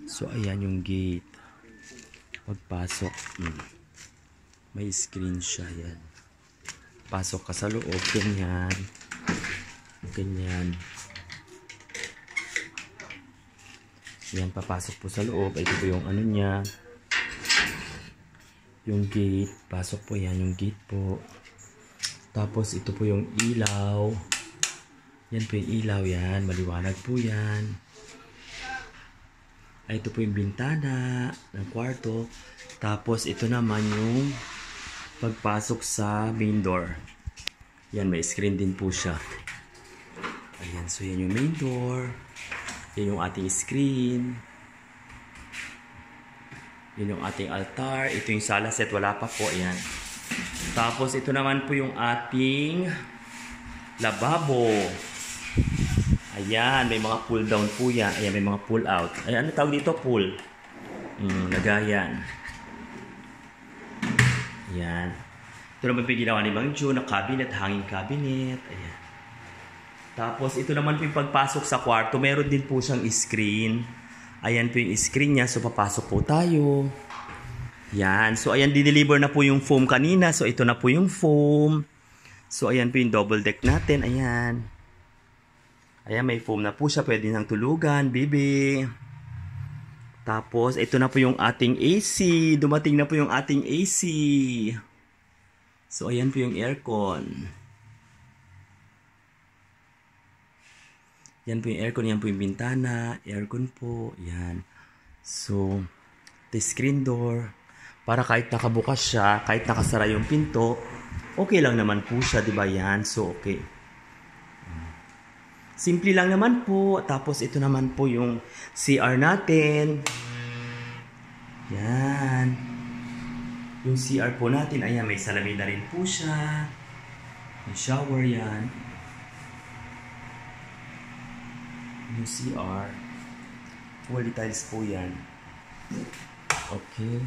So, ayan yung gate. Pagpasok, may screen siya, yan. Pasok ka sa loob, ganyan. Ganyan. Yan, papasok po sa loob. Ito po yung ano niya. Yung gate. Pasok po yan, yung gate po. Tapos, ito po yung ilaw. Yan po yung ilaw, yan. Maliwanag po yan. Ay, ito po yung bintana ng kwarto. Tapos, ito naman yung pagpasok sa main door. Yan, may screen din po siya. Ayan, so yan yung main door. Yan yung ating screen. Yan yung ating altar. Ito yung sala set, wala pa po. Ayan. Tapos, ito naman po yung ating lababo. Ayan, may mga pull down po yan. Ayan, may mga pull out. Ayan, ano tawag dito? Pull. Lagayan. Ayan. Ito naman po yung ginawa ni Mang Jo na cabinet, hanging cabinet. Ayan. Tapos, ito naman po yung pagpasok sa kwarto. Meron din po siyang screen. Ayan po yung screen niya. So, papasok po tayo. Ayan. So, ayan, dineliver na po yung foam kanina. So, ito na po yung foam. So, ayan po yung double deck natin. Ayan. Ayan, may foam na po siya. Pwede nang tulugan, bibi. Tapos, ito na po yung ating AC. Dumating na po yung ating AC. So, ayan po yung aircon. Yan po yung aircon. Yan po yung bintana. Aircon po. Yan. So, the screen door. Para kahit nakabukas siya, kahit nakasara yung pinto, okay lang naman po siya, diba yan? So, okay. Simple lang naman po. Tapos, ito naman po yung CR natin. Yan. Yung CR po natin, ayan, may salamin na rin po siya. May shower yan. Yung CR. Fully tiles po yan. Okay.